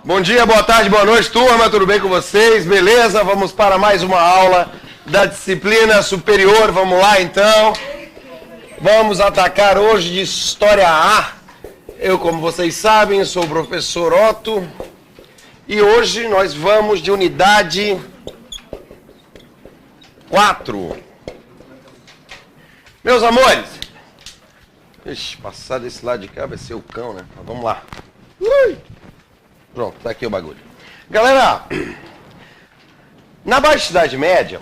Bom dia, boa tarde, boa noite, turma, tudo bem com vocês? Beleza? Vamos para mais uma aula da disciplina superior, vamos lá então. Vamos atacar hoje de História A. Eu, como vocês sabem, sou o professor Otto e hoje nós vamos de unidade 4. Meus amores, ixi, passar desse lado de cá vai ser o cão, né? Mas vamos lá. Pronto, tá aqui o bagulho. Galera, na Baixa Idade Média,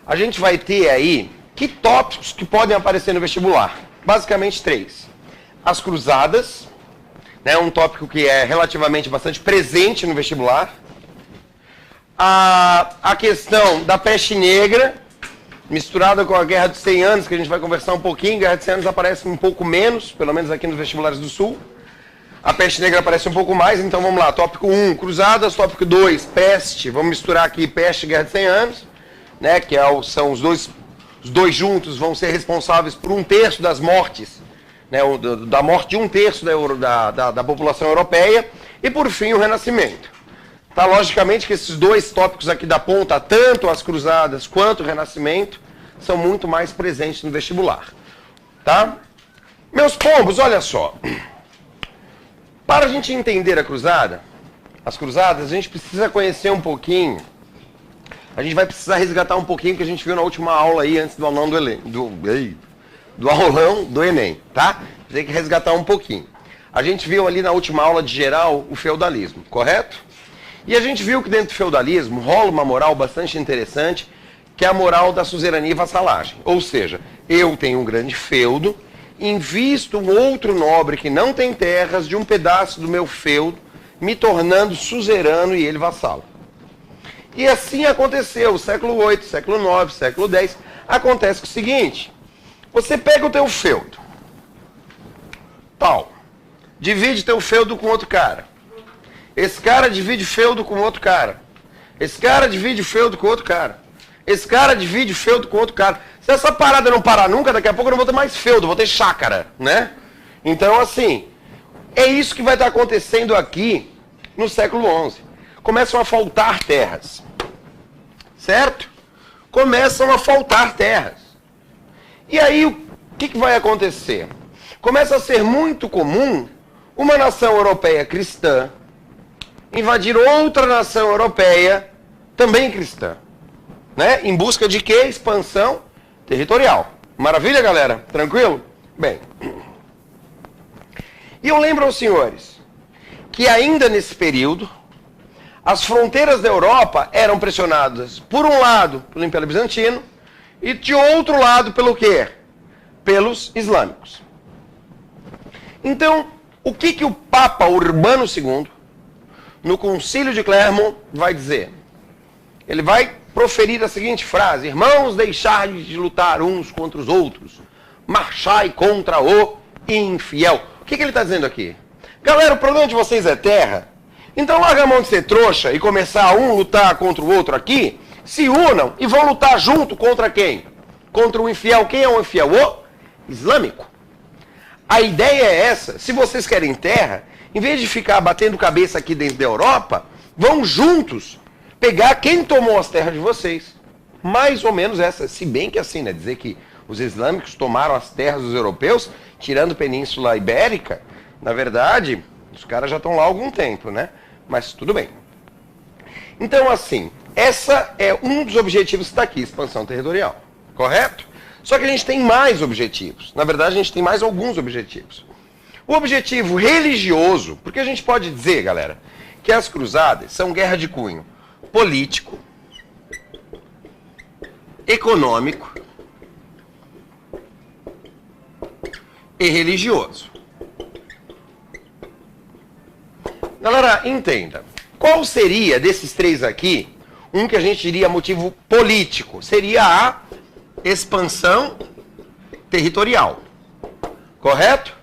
a gente vai ter aí que tópicos que podem aparecer no vestibular? Basicamente 3. As cruzadas, né, um tópico que é relativamente bastante presente no vestibular. A questão da peste negra, misturada com a Guerra dos 100 Anos, que a gente vai conversar um pouquinho. Guerra dos 100 Anos aparece um pouco menos, pelo menos aqui nos vestibulares do Sul. A peste negra aparece um pouco mais, então vamos lá. Tópico 1, cruzadas. Tópico 2, peste. Vamos misturar aqui peste e Guerra dos 100 Anos, né, que são os dois juntos vão ser responsáveis por 1/3 das mortes, né, da morte de 1/3 da população europeia. E por fim, o Renascimento. Tá, logicamente que esses dois tópicos aqui da ponta, tanto as cruzadas quanto o Renascimento, são muito mais presentes no vestibular. Tá? Meus pombos, olha só. Para a gente entender as cruzadas, a gente precisa conhecer um pouquinho. A gente vai precisar resgatar um pouquinho que a gente viu na última aula aí, antes do aulão do Enem, tá? Tem que resgatar um pouquinho. A gente viu ali na última aula de geral o feudalismo, correto? E a gente viu que dentro do feudalismo rola uma moral bastante interessante, que é a moral da suzerania e vassalagem. Ou seja, eu tenho um grande feudo, invisto um outro nobre que não tem terras de um pedaço do meu feudo, me tornando suzerano e ele vassalo. E assim aconteceu, século VIII, século IX, século X. Acontece o seguinte, você pega o teu feudo, tal, divide teu feudo com outro cara. Esse cara divide feudo com outro cara. Esse cara divide feudo com outro cara. Esse cara divide feudo com outro cara. Se essa parada não parar nunca, daqui a pouco eu não vou ter mais feudo, vou ter chácara, né? Então, assim, é isso que vai estar acontecendo aqui no século XI. Começam a faltar terras, certo? Começam a faltar terras. E aí, o que vai acontecer? Começa a ser muito comum uma nação europeia cristã invadir outra nação europeia também cristã, né? Em busca de quê? Expansão territorial. Maravilha, galera? Tranquilo? Bem. E eu lembro aos senhores que ainda nesse período, as fronteiras da Europa eram pressionadas, por um lado, pelo Império Bizantino, e de outro lado, pelo quê? Pelos islâmicos. Então, o que o Papa Urbano II, no Concílio de Clermont, vai dizer? Ele vai proferir a seguinte frase: irmãos, deixai de lutar uns contra os outros, marchai contra o infiel. O que ele está dizendo aqui? Galera, o problema de vocês é terra, então larga a mão de ser trouxa e começar a um lutar contra o outro aqui, se unam e vão lutar junto contra quem? Contra o infiel. Quem é o infiel? O islâmico. A ideia é essa: se vocês querem terra, em vez de ficar batendo cabeça aqui dentro da Europa, vão juntos pegar quem tomou as terras de vocês. Mais ou menos essa, se bem que assim, né? Dizer que os islâmicos tomaram as terras dos europeus, tirando a Península Ibérica, na verdade, os caras já estão lá há algum tempo, né? Mas tudo bem. Então, assim, essa é um dos objetivos que está aqui, expansão territorial, correto? Só que a gente tem mais objetivos. Na verdade, a gente tem mais alguns objetivos. O objetivo religioso, porque a gente pode dizer, galera, que as cruzadas são guerra de cunho político, econômico e religioso. Galera, entenda. Qual seria desses 3 aqui, um que a gente diria motivo político? Seria a expansão territorial. Correto?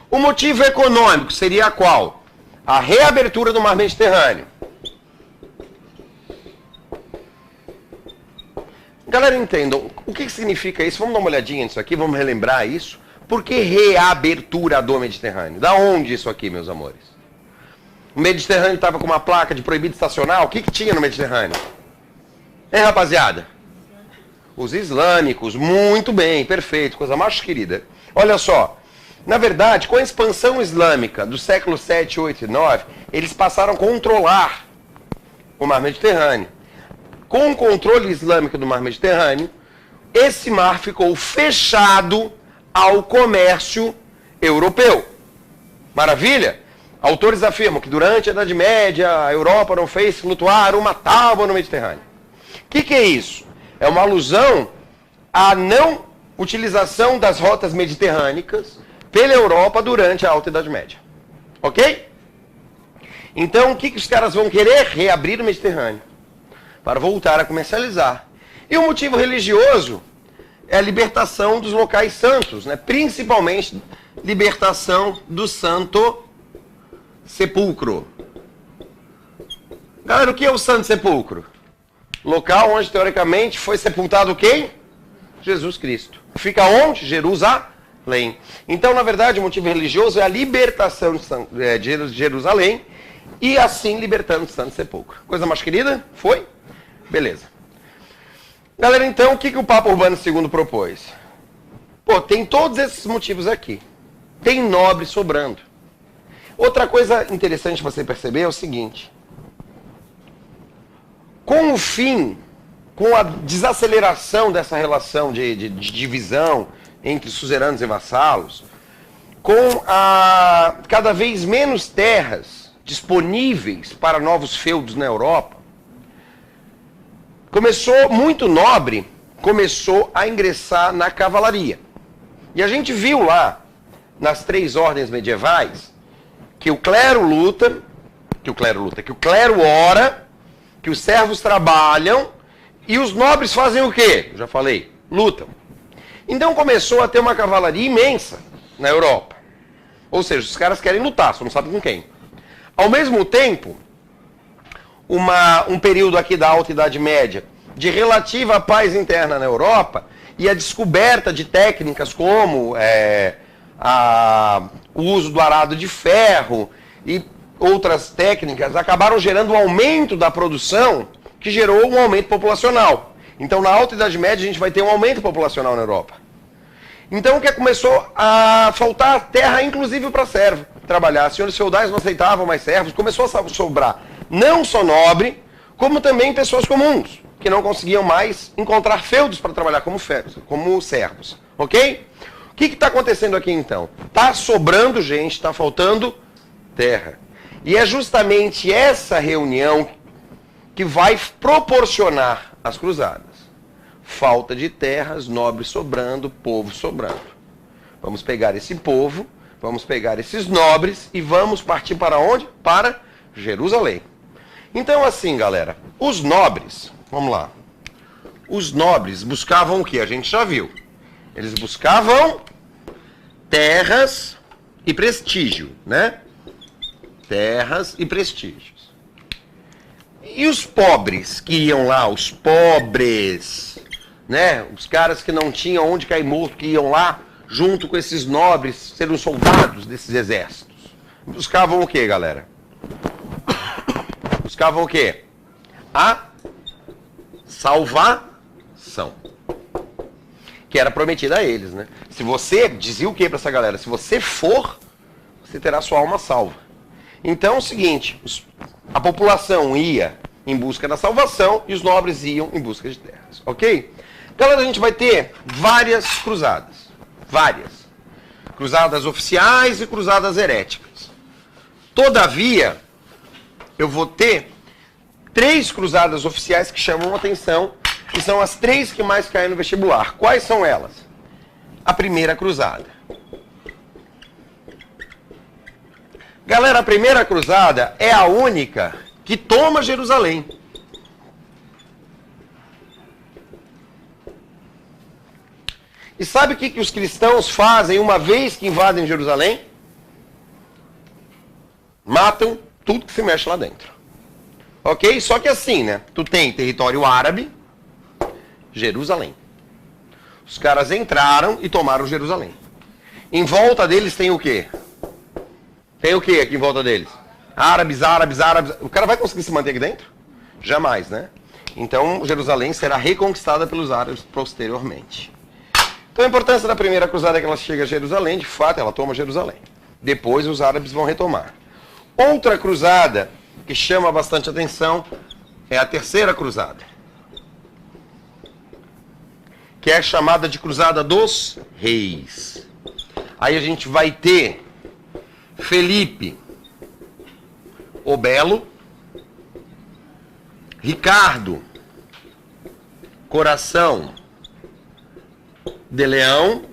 O motivo econômico seria qual? A reabertura do mar Mediterrâneo. Galera, entendam, o que significa isso? Vamos dar uma olhadinha nisso aqui, vamos relembrar isso. Por que reabertura do Mediterrâneo? Da onde isso aqui, meus amores? O Mediterrâneo estava com uma placa de proibido estacionar. O que tinha no Mediterrâneo? Hein, rapaziada? Os islâmicos. Muito bem, perfeito. Coisa mais querida. Olha só. Na verdade, com a expansão islâmica do século 7, 8 e 9, eles passaram a controlar o mar Mediterrâneo. Com o controle islâmico do mar Mediterrâneo, esse mar ficou fechado ao comércio europeu. Maravilha? Autores afirmam que durante a Idade Média a Europa não fez flutuar uma tábua no Mediterrâneo. O que é isso? É uma alusão à não utilização das rotas mediterrânicas pela Europa durante a Alta Idade Média. Ok? Então, o que os caras vão querer? Reabrir o Mediterrâneo para voltar a comercializar. E o motivo religioso é a libertação dos locais santos, né? Principalmente libertação do Santo Sepulcro. Galera, o que é o Santo Sepulcro? Local onde, teoricamente, foi sepultado quem? Jesus Cristo. Fica onde? Jerusalém. Então, na verdade, o motivo religioso é a libertação de Jerusalém e, assim, libertando o Santo Sepulcro. Coisa mais querida? Foi? Beleza. Galera, então, o que o Papa Urbano II propôs? Pô, tem todos esses motivos aqui. Tem nobre sobrando. Outra coisa interessante você perceber é o seguinte. Com o fim, com a desaceleração dessa relação de divisão entre suzeranos e vassalos, com a cada vez menos terras disponíveis para novos feudos na Europa, muito nobre começou a ingressar na cavalaria. E a gente viu lá, nas 3 ordens medievais, que o clero luta, que o clero ora, que os servos trabalham e os nobres fazem o quê? Eu já falei, lutam. Então começou a ter uma cavalaria imensa na Europa. Ou seja, os caras querem lutar, só não sabem com quem. Ao mesmo tempo, um período aqui da Alta Idade Média de relativa paz interna na Europa e a descoberta de técnicas como o uso do arado de ferro e outras técnicas acabaram gerando um aumento da produção que gerou um aumento populacional. Então, na Alta Idade Média, a gente vai ter um aumento populacional na Europa. Então, o que começou a faltar terra, inclusive para servo trabalhar. Senhores feudais não aceitavam mais servos, começou a sobrar não só nobre, como também pessoas comuns, que não conseguiam mais encontrar feudos para trabalhar como servos. Ok? O que está acontecendo aqui, então? Está sobrando gente, está faltando terra. E é justamente essa reunião que vai proporcionar as cruzadas. Falta de terras, nobres sobrando, povo sobrando. Vamos pegar esse povo, vamos pegar esses nobres e vamos partir para onde? Para Jerusalém. Então, assim, galera, os nobres, vamos lá. Os nobres buscavam o que? A gente já viu. Eles buscavam terras e prestígio, né? Terras e prestígios. E os pobres que iam lá, os pobres, né? Os caras que não tinham onde cair morto, que iam lá junto com esses nobres, serem soldados desses exércitos. Buscavam o que, galera? Buscavam o quê? A salvação. Que era prometida a eles, né? Se você, dizia o que para essa galera? Se você for, você terá sua alma salva. Então é o seguinte, a população ia em busca da salvação e os nobres iam em busca de terras, ok? Galera, a gente vai ter várias cruzadas. Várias. Cruzadas oficiais e cruzadas heréticas. Todavia, eu vou ter 3 cruzadas oficiais que chamam a atenção, que são as 3 que mais caem no vestibular. Quais são elas? A primeira cruzada. Galera, a primeira cruzada é a única que toma Jerusalém. E sabe o que os cristãos fazem uma vez que invadem Jerusalém? Matam tudo que se mexe lá dentro. Ok? Só que assim, né? Tu tem território árabe, Jerusalém. Os caras entraram e tomaram Jerusalém. Em volta deles tem o quê? Tem o que aqui em volta deles? Árabes, árabes, árabes. O cara vai conseguir se manter aqui dentro? Jamais, né? Então, Jerusalém será reconquistada pelos árabes posteriormente. Então, a importância da primeira cruzada é que ela chega a Jerusalém, de fato, ela toma Jerusalém. Depois, os árabes vão retomar. Outra cruzada que chama bastante atenção é a terceira cruzada, que é chamada de Cruzada dos Reis. Aí a gente vai ter Felipe o Belo, Ricardo Coração de Leão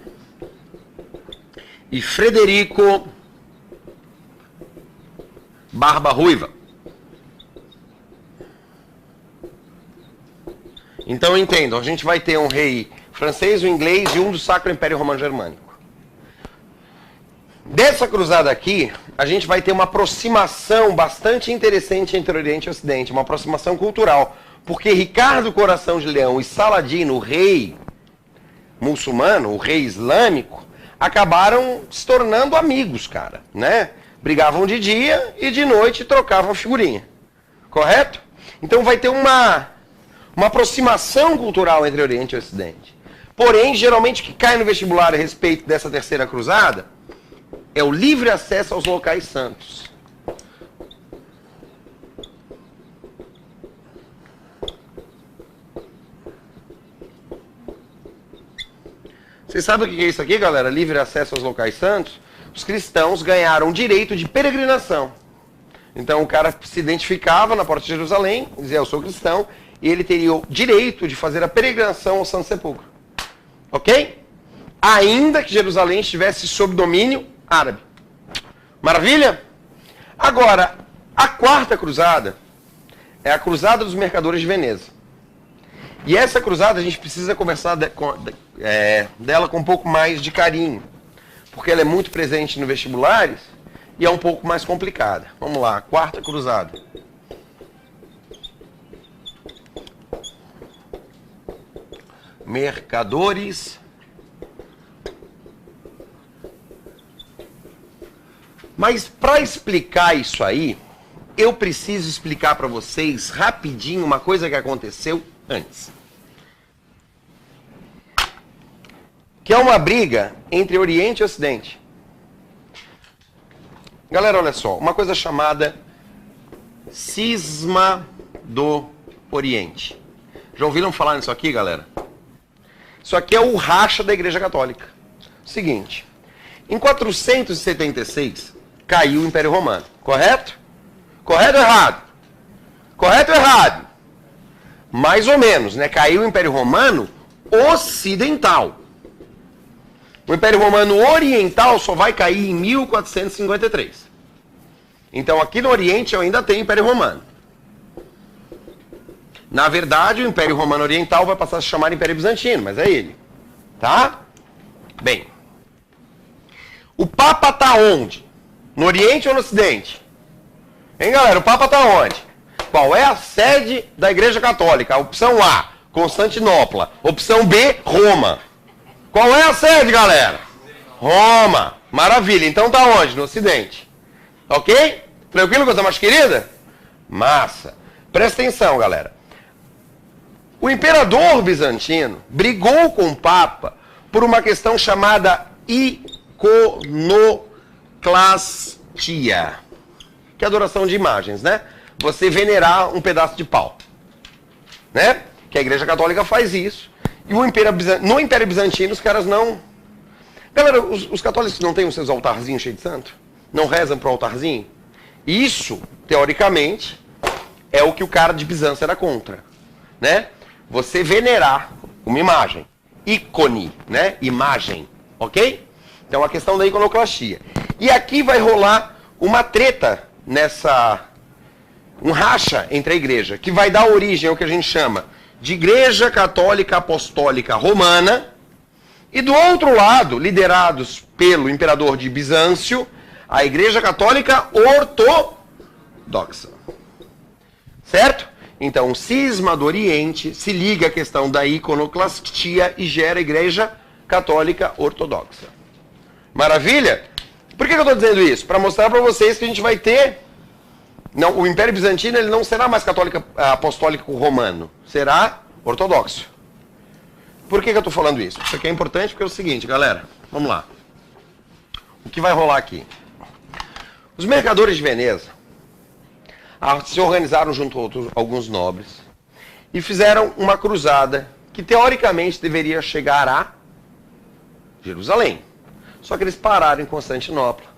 e Frederico Barba Ruiva. Então entendam, a gente vai ter um rei francês, um inglês e um do Sacro Império Romano Germânico. Dessa cruzada aqui, a gente vai ter uma aproximação bastante interessante entre Oriente e Ocidente, uma aproximação cultural, porque Ricardo Coração de Leão e Saladino, o rei muçulmano, o rei islâmico, acabaram se tornando amigos, cara, né? Brigavam de dia e de noite trocavam figurinha, correto? Então vai ter uma aproximação cultural entre Oriente e Ocidente. Porém, geralmente o que cai no vestibular a respeito dessa terceira cruzada é o livre acesso aos locais santos. Vocês sabem o que é isso aqui, galera? Livre acesso aos locais santos? Os cristãos ganharam o direito de peregrinação. Então o cara se identificava na porta de Jerusalém, dizia, eu sou cristão, e ele teria o direito de fazer a peregrinação ao Santo Sepulcro. Ok? Ainda que Jerusalém estivesse sob domínio árabe. Maravilha? Agora, a quarta cruzada é a Cruzada dos Mercadores de Veneza. E essa cruzada a gente precisa conversar dela com um pouco mais de carinho, porque ela é muito presente no vestibulares e é um pouco mais complicada. Vamos lá, quarta cruzada. Mercadores. Mas para explicar isso aí, eu preciso explicar para vocês rapidinho uma coisa que aconteceu antes. Que é uma briga entre Oriente e Ocidente. Galera, olha só, uma coisa chamada Cisma do Oriente. Já ouviram falar nisso aqui, galera? Isso aqui é o racha da Igreja Católica. Seguinte, em 476 caiu o Império Romano, correto? Correto ou errado? Correto ou errado? Mais ou menos, né? Caiu o Império Romano ocidental. O Império Romano Oriental só vai cair em 1453. Então aqui no Oriente eu ainda tenho Império Romano. Na verdade, o Império Romano Oriental vai passar a se chamar Império Bizantino, mas é ele. Tá? Bem. O Papa tá onde? No Oriente ou no Ocidente? Hein, galera? O Papa tá onde? Qual é a sede da Igreja Católica? Opção A, Constantinopla. Opção B, Roma. Qual é a sede, galera? Roma. Maravilha. Então tá onde? No Ocidente. Ok? Tranquilo, coisa mais querida? Massa. Presta atenção, galera. O imperador bizantino brigou com o Papa por uma questão chamada iconoclastia, que é adoração de imagens, né? Você venerar um pedaço de pau, né? Que a Igreja Católica faz isso. E no Império Bizantino os caras não... Galera, os católicos não têm os seus altarzinhos cheios de santo? Não rezam pro altarzinho? Isso, teoricamente, é o que o cara de Bizâncio era contra, né? Você venerar uma imagem. Ícone, né? Imagem, ok? Então a questão da iconoclastia. E aqui vai rolar uma treta um racha entre a igreja, que vai dar origem ao que a gente chama de Igreja Católica Apostólica Romana, e do outro lado, liderados pelo imperador de Bizâncio, a Igreja Católica Ortodoxa. Certo? Então, o cisma do Oriente se liga à questão da iconoclastia e gera a Igreja Católica Ortodoxa. Maravilha? Por que eu estou dizendo isso? Para mostrar para vocês que a gente vai ter Não, o Império Bizantino ele não será mais católico apostólico romano, será ortodoxo. Por que eu estou falando isso? Isso aqui é importante porque é o seguinte, galera, vamos lá. O que vai rolar aqui? Os mercadores de Veneza se organizaram junto a alguns nobres e fizeram uma cruzada que teoricamente deveria chegar a Jerusalém. Só que eles pararam em Constantinopla.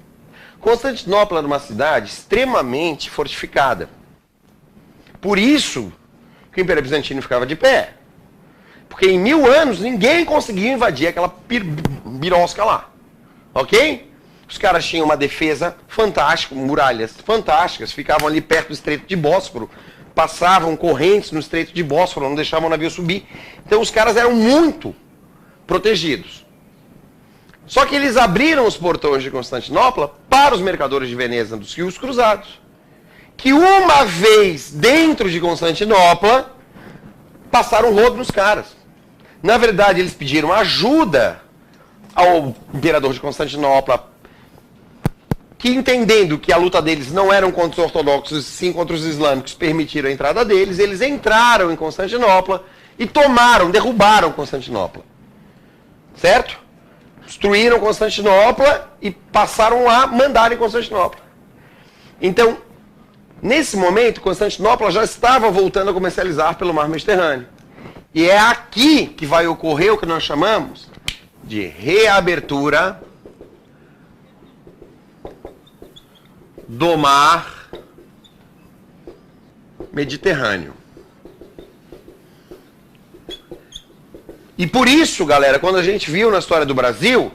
Constantinopla era uma cidade extremamente fortificada. Por isso que o Império Bizantino ficava de pé. Porque em 1000 anos ninguém conseguiu invadir aquela birosca lá. Ok? Os caras tinham uma defesa fantástica, muralhas fantásticas, ficavam ali perto do Estreito de Bósforo, passavam correntes no Estreito de Bósforo, não deixavam o navio subir. Então os caras eram muito protegidos. Só que eles abriram os portões de Constantinopla para os mercadores de Veneza dos rios cruzados, que uma vez dentro de Constantinopla, passaram rodo nos caras. Na verdade, eles pediram ajuda ao imperador de Constantinopla, que entendendo que a luta deles não eram contra os ortodoxos, sim contra os islâmicos, permitiram a entrada deles, eles entraram em Constantinopla e derrubaram Constantinopla. Certo? Destruíram Constantinopla e passaram a mandar em Constantinopla. Então, nesse momento, Constantinopla já estava voltando a comercializar pelo mar Mediterrâneo. E é aqui que vai ocorrer o que nós chamamos de reabertura do mar Mediterrâneo. E por isso, galera, quando a gente viu na história do Brasil,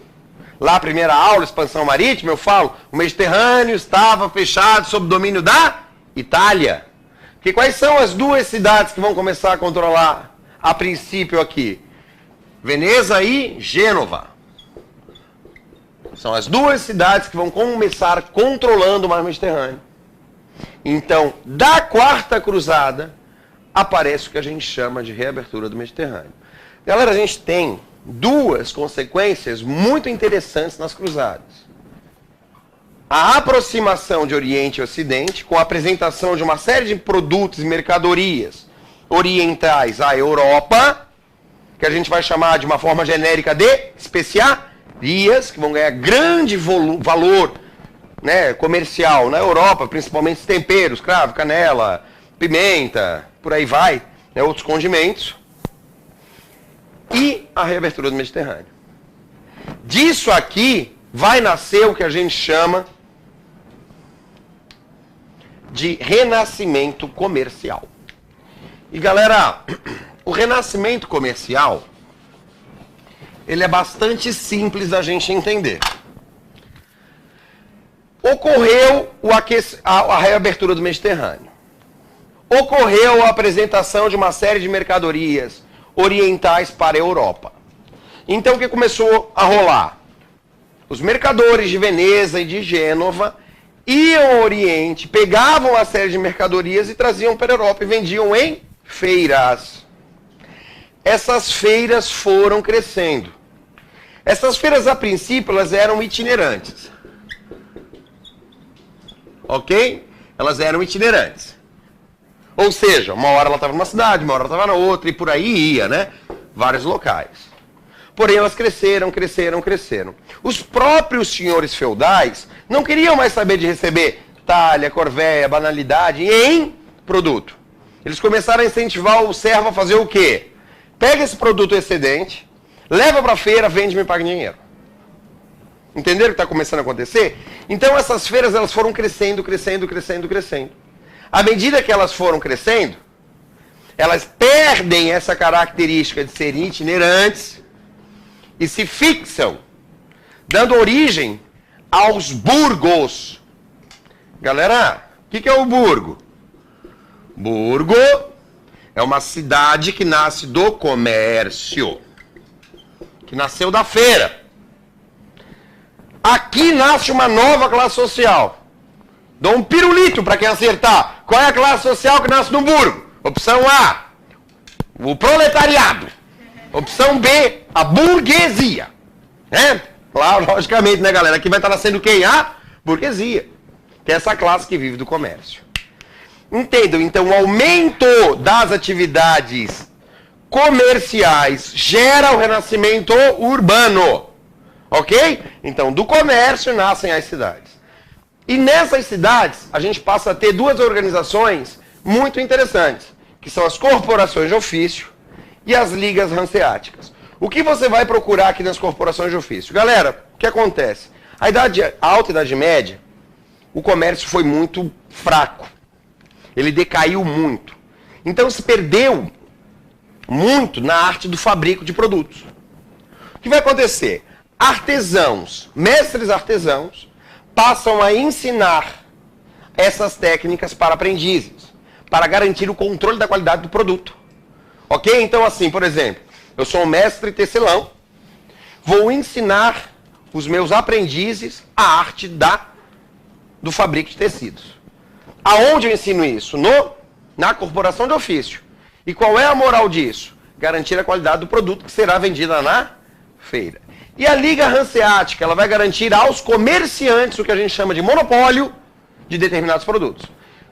lá a primeira aula, expansão marítima, eu falo, o Mediterrâneo estava fechado sob domínio da Itália. Porque quais são as duas cidades que vão começar a controlar, a princípio aqui? Veneza e Gênova. São as duas cidades que vão começar controlando o mar Mediterrâneo. Então, da Quarta Cruzada, aparece o que a gente chama de reabertura do Mediterrâneo. Galera, a gente tem duas consequências muito interessantes nas cruzadas. A aproximação de Oriente e Ocidente, com a apresentação de uma série de produtos e mercadorias orientais à Europa, que a gente vai chamar de uma forma genérica de especiarias, que vão ganhar grande valor, né, comercial na Europa, principalmente os temperos, cravo, canela, pimenta, por aí vai, né, outros condimentos. E a reabertura do Mediterrâneo. Disso aqui vai nascer o que a gente chama de renascimento comercial. E galera, o renascimento comercial, ele é bastante simples da gente entender. Ocorreu a reabertura do Mediterrâneo. Ocorreu a apresentação de uma série de mercadorias orientais para a Europa. Então o que começou a rolar? Os mercadores de Veneza e de Gênova iam ao Oriente, pegavam uma série de mercadorias e traziam para a Europa e vendiam em feiras. Essas feiras foram crescendo. Essas feiras, a princípio, elas eram itinerantes. Ok? Elas eram itinerantes. Ou seja, uma hora ela estava numa cidade, uma hora ela estava na outra, e por aí ia, né? Vários locais. Porém, elas cresceram, cresceram, cresceram. Os próprios senhores feudais não queriam mais saber de receber talha, corvéia, banalidade em produto. Eles começaram a incentivar o servo a fazer o quê? Pega esse produto excedente, leva para a feira, vende e me paga dinheiro. Entenderam o que está começando a acontecer? Então, essas feiras elas foram crescendo, crescendo, crescendo, crescendo. À medida que elas foram crescendo, elas perdem essa característica de serem itinerantes e se fixam, dando origem aos burgos. Galera, o que é o burgo? Burgo é uma cidade que nasce do comércio, que nasceu da feira. Aqui nasce uma nova classe social. Dou um pirulito para quem acertar. Qual é a classe social que nasce no burgo? Opção A, o proletariado. Opção B, a burguesia. Né? Claro, logicamente, né, galera? Aqui vai estar nascendo quem? A burguesia. Que é essa classe que vive do comércio. Entendam, então o aumento das atividades comerciais gera o renascimento urbano, ok? Então do comércio nascem as cidades. E nessas cidades a gente passa a ter duas organizações muito interessantes, que são as corporações de ofício e as ligas hanseáticas. O que você vai procurar aqui nas corporações de ofício? Galera, o que acontece? A alta Idade Média, o comércio foi muito fraco. Ele decaiu muito. Então se perdeu muito na arte do fabrico de produtos. O que vai acontecer? Artesãos, mestres artesãos, passam a ensinar essas técnicas para aprendizes, para garantir o controle da qualidade do produto. Ok? Então assim, por exemplo, eu sou um mestre tecelão, vou ensinar os meus aprendizes a arte do fabrico de tecidos. Aonde eu ensino isso? Na corporação de ofício. E qual é a moral disso? Garantir a qualidade do produto que será vendida na feira. E a Liga Hanseática, ela vai garantir aos comerciantes o que a gente chama de monopólio de determinados produtos.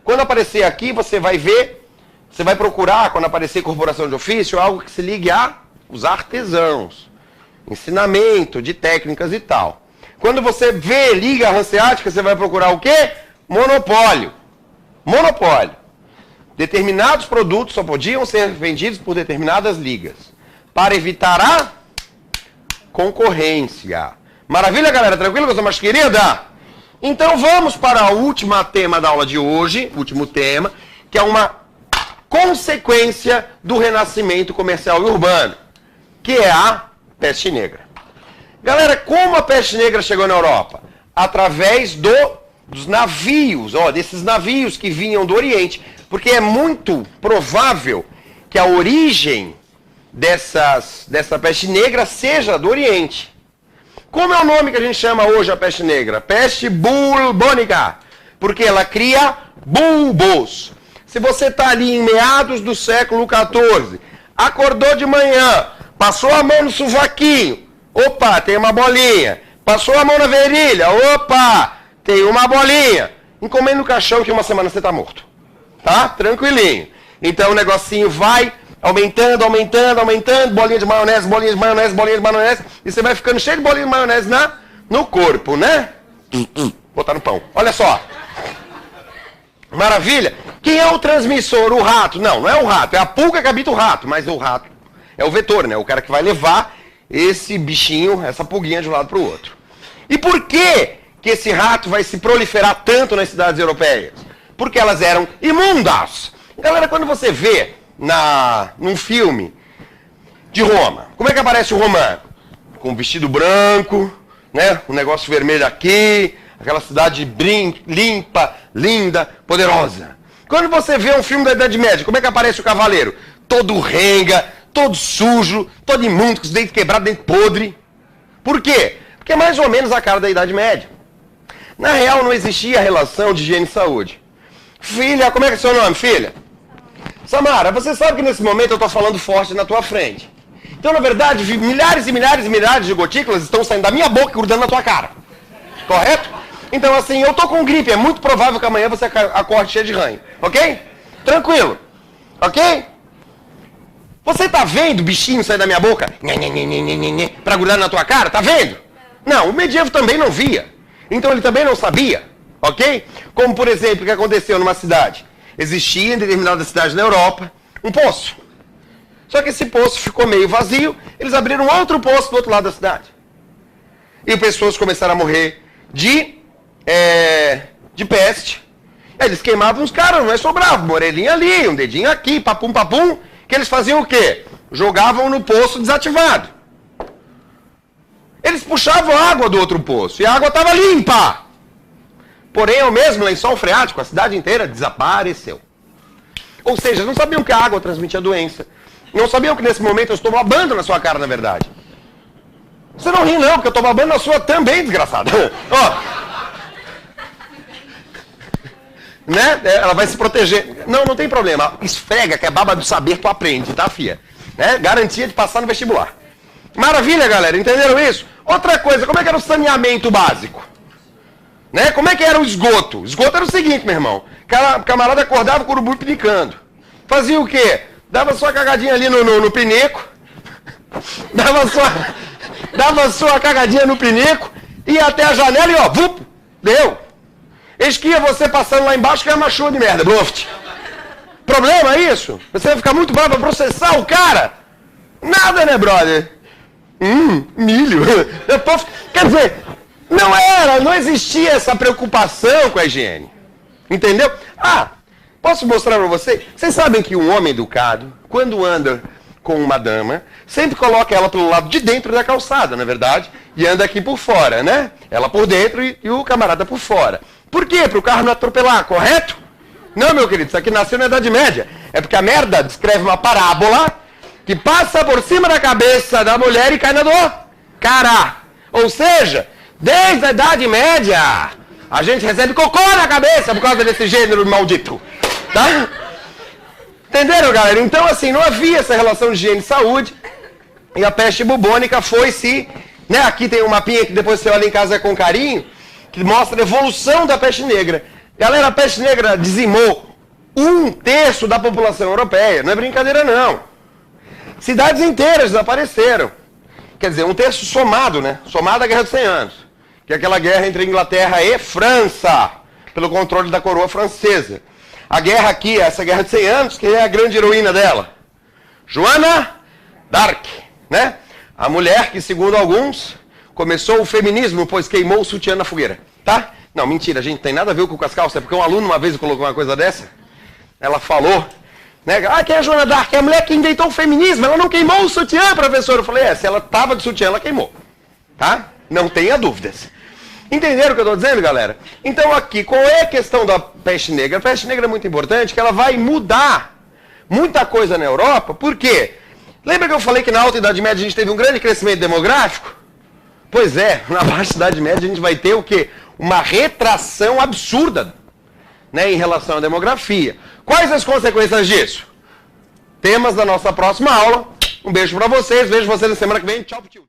Quando aparecer aqui, você vai ver, você vai procurar, quando aparecer corporação de ofício, algo que se ligue aos artesãos. Ensinamento de técnicas e tal. Quando você vê Liga Hanseática, você vai procurar o quê? Monopólio. Monopólio. Determinados produtos só podiam ser vendidos por determinadas ligas, para evitar a concorrência. Maravilha, galera? Tranquilo, coisa mais querida? Então vamos para o último tema da aula de hoje, último tema, que é uma consequência do renascimento comercial e urbano, que é a peste negra. Galera, como a peste negra chegou na Europa? Através dos navios, desses navios que vinham do Oriente, porque é muito provável que a origem dessa peste negra seja do Oriente. Como é o nome que a gente chama hoje a peste negra? Peste bubônica, porque ela cria bulbos. Se você está ali em meados do século XIV, acordou de manhã, passou a mão no sovaquinho, opa, tem uma bolinha. Passou a mão na virilha, opa, tem uma bolinha. Encomenda no caixão que uma semana você está morto. Tá? Tranquilinho. Então o negocinho vai aumentando, aumentando, aumentando, bolinha de maionese, bolinha de maionese, bolinha de maionese, e você vai ficando cheio de bolinha de maionese no corpo, né? Botar no pão. Olha só. Maravilha. Quem é o transmissor? O rato? Não, não é o rato, é a pulga que habita o rato, mas o rato é o vetor, né? O cara que vai levar esse bichinho, essa pulguinha de um lado para o outro. E por que esse rato vai se proliferar tanto nas cidades europeias? Porque elas eram imundas. Galera, quando você vê num filme de Roma, como é que aparece o romano? Com um vestido branco, né? Um negócio vermelho aqui, aquela cidade limpa, linda, poderosa. Quando você vê um filme da Idade Média, como é que aparece o cavaleiro? Todo renga, todo sujo, todo imundo, com os dentes quebrados, dente podre. Por quê? Porque é mais ou menos a cara da Idade Média. Na real, não existia relação de higiene e saúde. Filha, como é que é o seu nome, filha? Samara, você sabe que nesse momento eu estou falando forte na tua frente. Então, na verdade, milhares e milhares e milhares de gotículas estão saindo da minha boca e grudando na tua cara. Correto? Então, assim, eu tô com gripe, é muito provável que amanhã você acorde cheio de ranho. Ok? Tranquilo. Ok? Você tá vendo o bichinho sair da minha boca? Pra grudar na tua cara? Tá vendo? Não, o medievo também não via. Então ele também não sabia. Ok? Como, por exemplo, o que aconteceu numa cidade. Existia em determinada cidade na Europa um poço. Só que esse poço ficou meio vazio, eles abriram outro poço do outro lado da cidade. E pessoas começaram a morrer de peste. Eles queimavam os caras, mas sobrava uma orelhinha ali, um dedinho aqui, papum, papum. Que eles faziam o quê? Jogavam no poço desativado. Eles puxavam a água do outro poço e a água estava limpa. Porém, é o mesmo lençol freático, a cidade inteira desapareceu. Ou seja, não sabiam que a água transmitia doença. Não sabiam que nesse momento eu estou babando na sua cara, na verdade. Você não ri não, porque eu estou babando na sua também, desgraçado. Ó. Né? Ela vai se proteger. Não, não tem problema. Esfrega, que é baba do saber, tu aprende, tá, fia? Né? Garantia de passar no vestibular. Maravilha, galera. Entenderam isso? Outra coisa, como é que era o saneamento básico? Né? Como é que era o esgoto? O esgoto era o seguinte, meu irmão. O camarada acordava com o urubu pinicando. Fazia o quê? Dava sua cagadinha ali no pinico. Dava sua cagadinha no pinico. Ia até a janela e ó, vup, deu. Eis que ia você passando lá embaixo que é uma chuva de merda. Bluft. Problema isso? Você vai ficar muito bravo pra processar o cara? Nada, né, brother? Milho. Quer dizer, não existia essa preocupação com a higiene. Entendeu? Posso mostrar pra você? Vocês sabem que um homem educado, quando anda com uma dama, sempre coloca ela pelo lado de dentro da calçada, não é verdade? E anda aqui por fora, né? Ela por dentro e o camarada por fora. Por quê? Para o carro não atropelar, correto? Não, meu querido, isso aqui nasceu na Idade Média. É porque a merda descreve uma parábola que passa por cima da cabeça da mulher e cai na do cara. Ou seja, desde a Idade Média, a gente recebe cocô na cabeça por causa desse gênero maldito. Tá? Entenderam, galera? Então, assim, não havia essa relação de higiene e saúde. E a peste bubônica foi-se... Né? Aqui tem um mapinha que depois você olha em casa com carinho, que mostra a evolução da peste negra. Galera, a peste negra dizimou 1/3 da população europeia. Não é brincadeira, não. Cidades inteiras desapareceram. Quer dizer, 1/3 somado, né? Somado à Guerra dos 100 Anos. Que é aquela guerra entre Inglaterra e França, pelo controle da coroa francesa. A guerra aqui, essa Guerra de 100 Anos, que é a grande heroína dela? Joana d'Arc, né? A mulher que, segundo alguns, começou o feminismo, pois queimou o sutiã na fogueira, tá? Não, mentira, gente, tem nada a ver com as calças, é porque um aluno uma vez colocou uma coisa dessa, ela falou, né? Quem é a Joana d'Arc? É a mulher que inventou o feminismo, ela não queimou o sutiã, professor. Eu falei, se ela tava de sutiã, ela queimou, tá? Não tenha dúvidas. Entenderam o que eu estou dizendo, galera? Então aqui, qual é a questão da peste negra? A peste negra é muito importante, que ela vai mudar muita coisa na Europa. Por quê? Lembra que eu falei que na Alta Idade Média a gente teve um grande crescimento demográfico? Pois é, na Baixa Idade Média a gente vai ter o quê? Uma retração absurda, né, em relação à demografia. Quais as consequências disso? Temas da nossa próxima aula. Um beijo para vocês, vejo vocês na semana que vem. Tchau, tchau.